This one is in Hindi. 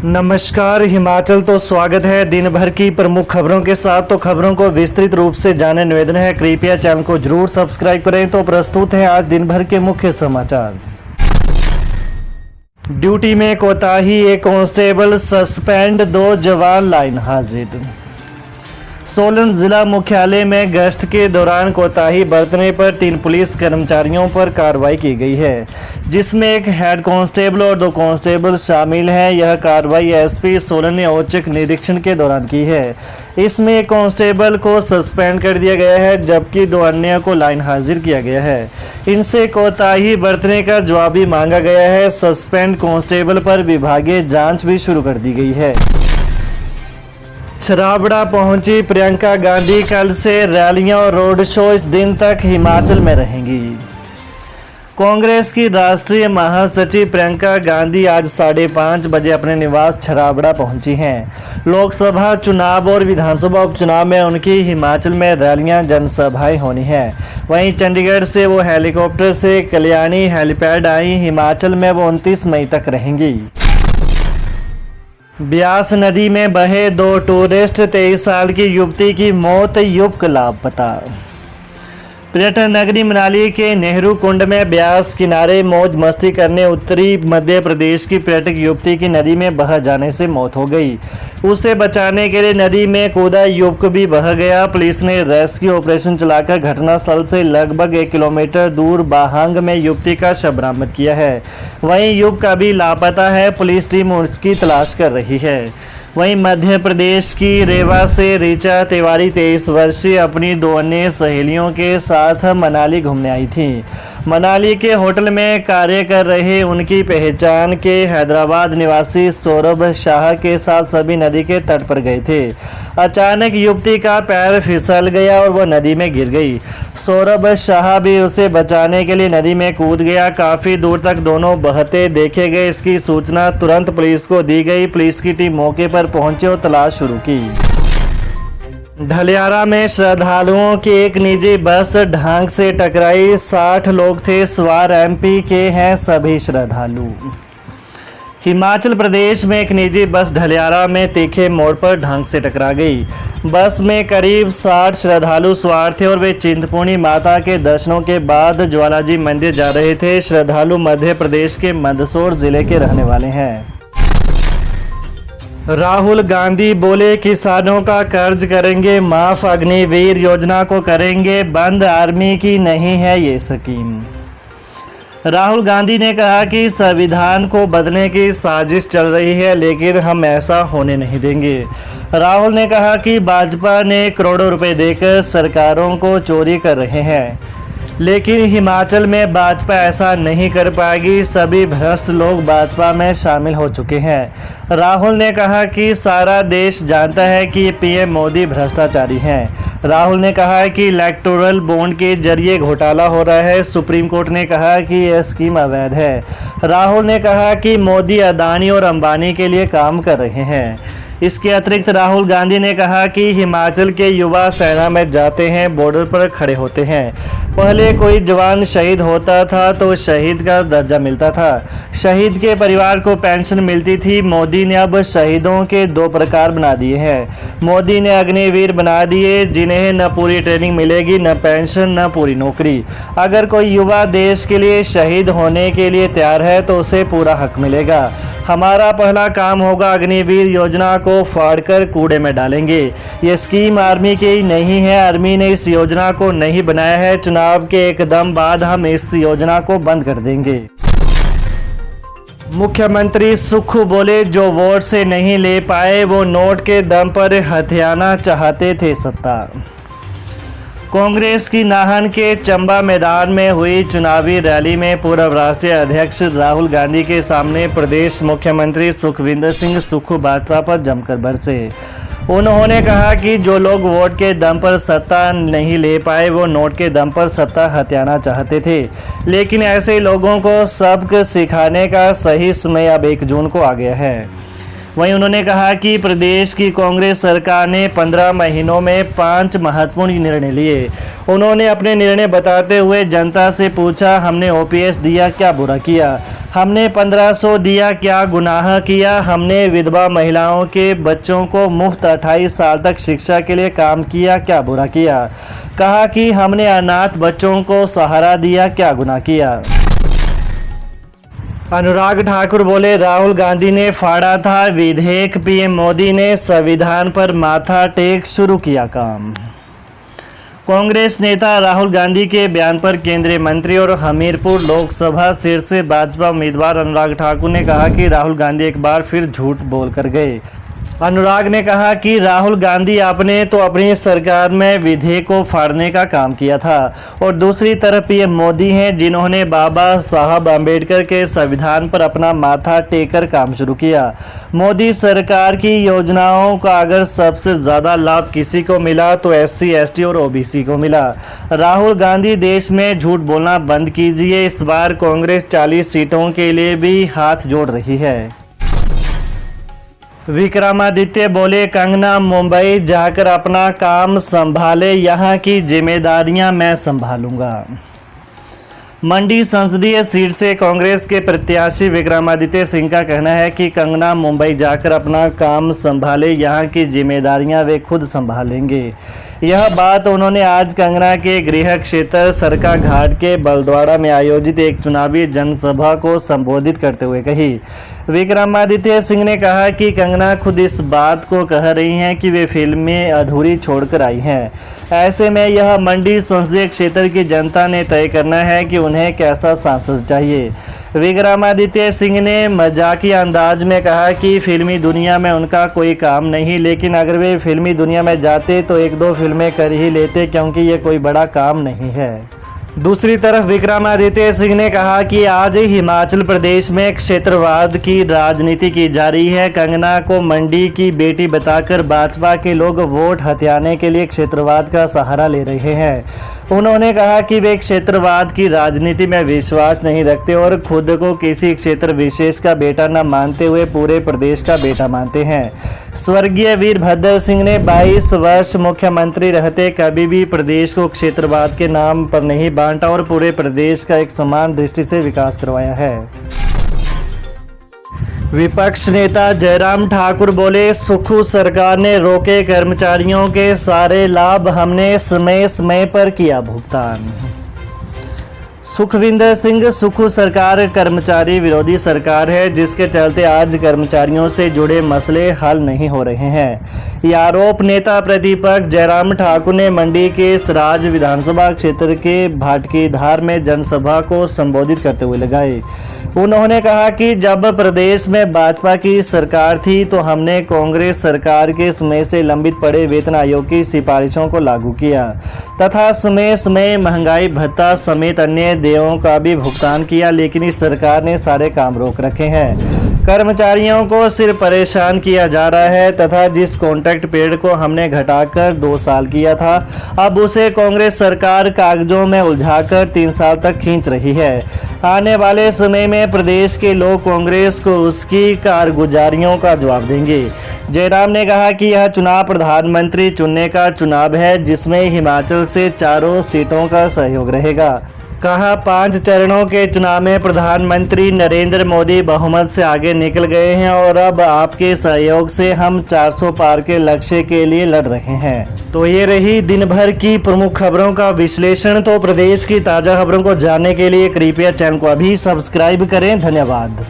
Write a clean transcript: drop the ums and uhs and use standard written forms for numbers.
नमस्कार, हिमाचल तो स्वागत है दिन भर की प्रमुख खबरों के साथ। तो खबरों को विस्तृत रूप से जाने निवेदन है, कृपया चैनल को जरूर सब्सक्राइब करें। तो प्रस्तुत है आज दिन भर के मुख्य समाचार। ड्यूटी में कोताही, एक कांस्टेबल सस्पेंड, 2 जवान लाइन हाजिर। सोलन जिला मुख्यालय में गश्त के दौरान कोताही बरतने पर 3 पुलिस कर्मचारियों पर कार्रवाई की गई है, जिसमें एक हेड कांस्टेबल और 2 कांस्टेबल शामिल हैं। यह कार्रवाई एसपी सोलन ने औचक निरीक्षण के दौरान की है। इसमें एक कांस्टेबल को सस्पेंड कर दिया गया है, जबकि 2 अन्य को लाइन हाजिर किया गया है। इनसे कोताही बरतने का जवाब भी मांगा गया है। सस्पेंड कांस्टेबल पर विभागीय जाँच भी शुरू कर दी गई है। छराबड़ा पहुंची प्रियंका गांधी, कल से रैलियां और रोड शो इस दिन तक हिमाचल में रहेंगी। कांग्रेस की राष्ट्रीय महासचिव प्रियंका गांधी आज 5:30 बजे अपने निवास छराबड़ा पहुंची हैं। लोकसभा चुनाव और विधानसभा उपचुनाव में उनकी हिमाचल में रैलियां, जनसभाएं होनी हैं। वहीं चंडीगढ़ से वो हेलीकॉप्टर से कल्याणी हेलीपैड आई। हिमाचल में वो 29 मई तक रहेंगी। ब्यास नदी में बहे 2 टूरिस्ट, 23 साल की युवती की मौत, युवक लापता। पर्यटन नगरी मनाली के नेहरू कुंड में ब्यास किनारे मौज मस्ती करने उतरी मध्य प्रदेश की पर्यटक युवती की नदी में बह जाने से मौत हो गई। उसे बचाने के लिए नदी में कूदा युवक भी बह गया। पुलिस ने रेस्क्यू ऑपरेशन चलाकर घटनास्थल से लगभग 1 किलोमीटर दूर बाहंग में युवती का शव बरामद किया है। वहीं युवक अभी लापता है। पुलिस टीम उसकी तलाश कर रही है। वहीं मध्य प्रदेश की रेवा से ऋचा तिवारी 23 वर्षीय अपनी 2 अन्य सहेलियों के साथ मनाली घूमने आई थी। मनाली के होटल में कार्य कर रहे उनकी पहचान के हैदराबाद निवासी सौरभ शाह के साथ सभी नदी के तट पर गए थे। अचानक युवती का पैर फिसल गया और वह नदी में गिर गई। सौरभ शाह भी उसे बचाने के लिए नदी में कूद गया। काफ़ी दूर तक दोनों बहते देखे गए। इसकी सूचना तुरंत पुलिस को दी गई। पुलिस की टीम मौके पर पहुंची और तलाश शुरू की। ढलियारा में श्रद्धालुओं की एक निजी बस ढांक से टकराई। 60 लोग थे सवार। एमपी के हैं सभी श्रद्धालु। हिमाचल प्रदेश में एक निजी बस ढलियारा में तीखे मोड़ पर ढांक से टकरा गई। बस में करीब 60 श्रद्धालु सवार थे और वे चिंतपूर्णी माता के दर्शनों के बाद ज्वालाजी मंदिर जा रहे थे। श्रद्धालु मध्य प्रदेश के मंदसौर जिले के रहने वाले हैं। राहुल गांधी बोले, किसानों का कर्ज करेंगे माफ, अग्निवीर योजना को करेंगे बंद, आर्मी की नहीं है ये स्कीम। राहुल गांधी ने कहा कि संविधान को बदलने की साजिश चल रही है, लेकिन हम ऐसा होने नहीं देंगे। राहुल ने कहा कि भाजपा ने करोड़ों रुपए देकर सरकारों को चोरी कर रहे हैं, लेकिन हिमाचल में भाजपा ऐसा नहीं कर पाएगी। सभी भ्रष्ट लोग भाजपा में शामिल हो चुके हैं। राहुल ने कहा कि सारा देश जानता है कि पीएम मोदी भ्रष्टाचारी हैं। राहुल ने कहा कि इलेक्टोरल बॉन्ड के जरिए घोटाला हो रहा है। सुप्रीम कोर्ट ने कहा कि यह स्कीम अवैध है। राहुल ने कहा कि मोदी अदानी और अंबानी के लिए काम कर रहे हैं। इसके अतिरिक्त राहुल गांधी ने कहा कि हिमाचल के युवा सेना में जाते हैं, बॉर्डर पर खड़े होते हैं। पहले कोई जवान शहीद होता था तो शहीद का दर्जा मिलता था, शहीद के परिवार को पेंशन मिलती थी। मोदी ने अब शहीदों के 2 प्रकार बना दिए हैं। मोदी ने अग्निवीर बना दिए, जिन्हें न पूरी ट्रेनिंग मिलेगी, न पेंशन, न पूरी नौकरी। अगर कोई युवा देश के लिए शहीद होने के लिए तैयार है तो उसे पूरा हक मिलेगा। हमारा पहला काम होगा, अग्निवीर योजना को फाड़कर कूड़े में डालेंगे। ये स्कीम आर्मी की नहीं है, आर्मी ने इस योजना को नहीं बनाया है। चुनाव के एकदम बाद हम इस योजना को बंद कर देंगे। मुख्यमंत्री सुक्खू बोले, जो वोट से नहीं ले पाए वो नोट के दम पर हथियाना चाहते थे सत्ता। कांग्रेस की नाहन के चंबा मैदान में हुई चुनावी रैली में पूर्व राष्ट्रीय अध्यक्ष राहुल गांधी के सामने प्रदेश मुख्यमंत्री सुखविंदर सिंह सुक्खू भाजपा पर जमकर बरसे। उन्होंने कहा कि जो लोग वोट के दम पर सत्ता नहीं ले पाए वो नोट के दम पर सत्ता हथियाना चाहते थे, लेकिन ऐसे लोगों को सबक सिखाने का सही समय अब 1 जून को आ गया है। वहीं उन्होंने कहा कि प्रदेश की कांग्रेस सरकार ने 15 महीनों में 5 महत्वपूर्ण निर्णय लिए। उन्होंने अपने निर्णय बताते हुए जनता से पूछा, हमने ओपीएस दिया, क्या बुरा किया? हमने 1500 दिया, क्या गुनाह किया? हमने विधवा महिलाओं के बच्चों को मुफ्त 28 साल तक शिक्षा के लिए काम किया, क्या बुरा किया? कहा कि हमने अनाथ बच्चों को सहारा दिया, क्या गुनाह किया? अनुराग ठाकुर बोले, राहुल गांधी ने फाड़ा था विधेयक, पीएम मोदी ने संविधान पर माथा टेक शुरू किया काम। कांग्रेस नेता राहुल गांधी के बयान पर केंद्रीय मंत्री और हमीरपुर लोकसभा सीट से भाजपा उम्मीदवार अनुराग ठाकुर ने कहा कि राहुल गांधी एक बार फिर झूठ बोल कर गए। अनुराग ने कहा कि राहुल गांधी आपने तो अपनी सरकार में विधेयक को फाड़ने का काम किया था और दूसरी तरफ पीएम मोदी हैं जिन्होंने बाबा साहब अम्बेडकर के संविधान पर अपना माथा टेकर काम शुरू किया। मोदी सरकार की योजनाओं का अगर सबसे ज़्यादा लाभ किसी को मिला तो SC, ST और OBC को मिला। राहुल गांधी देश में झूठ बोलना बंद कीजिए। इस बार कांग्रेस 40 सीटों के लिए भी हाथ जोड़ रही है। विक्रमादित्य बोले, कंगना मुंबई जाकर अपना काम संभाले, यहाँ की जिम्मेदारियां मैं संभालूंगा। मंडी संसदीय सीट से कांग्रेस के प्रत्याशी विक्रमादित्य सिंह का कहना है कि कंगना मुंबई जाकर अपना काम संभाले, यहाँ की जिम्मेदारियां वे खुद संभालेंगे। यह बात उन्होंने आज कंगना के गृह क्षेत्र सरका घाट के बलद्वाड़ा में आयोजित एक चुनावी जनसभा को संबोधित करते हुए कही। विक्रमादित्य सिंह ने कहा कि कंगना खुद इस बात को कह रही हैं कि वे फिल्में अधूरी छोड़कर आई हैं। ऐसे में यह मंडी संसदीय क्षेत्र की जनता ने तय करना है कि उन्हें कैसा सांसद चाहिए। विक्रमादित्य सिंह ने मजाकिया अंदाज में कहा कि फिल्मी दुनिया में उनका कोई काम नहीं, लेकिन अगर वे फिल्मी दुनिया में जाते तो 1-2 फिल्में कर ही लेते, क्योंकि ये कोई बड़ा काम नहीं है। दूसरी तरफ विक्रमादित्य सिंह ने कहा कि आज हिमाचल प्रदेश में क्षेत्रवाद की राजनीति की जा रही है। कंगना को मंडी की बेटी बताकर भाजपा के लोग वोट हथियाने के लिए क्षेत्रवाद का सहारा ले रहे हैं। उन्होंने कहा कि वे क्षेत्रवाद की राजनीति में विश्वास नहीं रखते और खुद को किसी क्षेत्र विशेष का बेटा न मानते हुए पूरे प्रदेश का बेटा मानते हैं। स्वर्गीय वीरभद्र सिंह ने 22 वर्ष मुख्यमंत्री रहते कभी भी प्रदेश को क्षेत्रवाद के नाम पर नहीं बांटा और पूरे प्रदेश का एक समान दृष्टि से विकास करवाया है। विपक्ष नेता जयराम ठाकुर बोले, सुखू सरकार ने रोके कर्मचारियों के सारे लाभ, हमने समय समय पर किया भुगतान। सुखविंदर सिंह, सुखू सरकार कर्मचारी विरोधी सरकार है जिसके चलते आज कर्मचारियों से जुड़े मसले हल नहीं हो रहे हैं। यह आरोप नेता प्रतिपक्ष जयराम ठाकुर ने मंडी के सराज विधानसभा क्षेत्र के भाटकीधार में जनसभा को संबोधित करते हुए लगाए। उन्होंने कहा कि जब प्रदेश में भाजपा की सरकार थी तो हमने कांग्रेस सरकार के समय से लंबित पड़े वेतन आयोग की सिफारिशों को लागू किया तथा समय समय महंगाई भत्ता समेत अन्य देयों का भी भुगतान किया, लेकिन इस सरकार ने सारे काम रोक रखे हैं। कर्मचारियों को सिर्फ परेशान किया जा रहा है तथा जिस कॉन्ट्रैक्ट पीरियड को हमने घटाकर 2 साल किया था, अब उसे कांग्रेस सरकार कागजों में उलझाकर 3 साल तक खींच रही है। आने वाले समय में प्रदेश के लोग कांग्रेस को उसकी कारगुजारियों का जवाब देंगे। जयराम ने कहा कि यह चुनाव प्रधानमंत्री चुनने का चुनाव है जिसमें हिमाचल से 4 सीटों का सहयोग रहेगा। कहा 5 चरणों के चुनाव में प्रधानमंत्री नरेंद्र मोदी बहुमत से आगे निकल गए हैं और अब आपके सहयोग से हम 400 पार के लक्ष्य के लिए लड़ रहे हैं। तो ये रही दिन भर की प्रमुख खबरों का विश्लेषण। तो प्रदेश की ताज़ा खबरों को जानने के लिए कृपया चैनल को अभी सब्सक्राइब करें। धन्यवाद।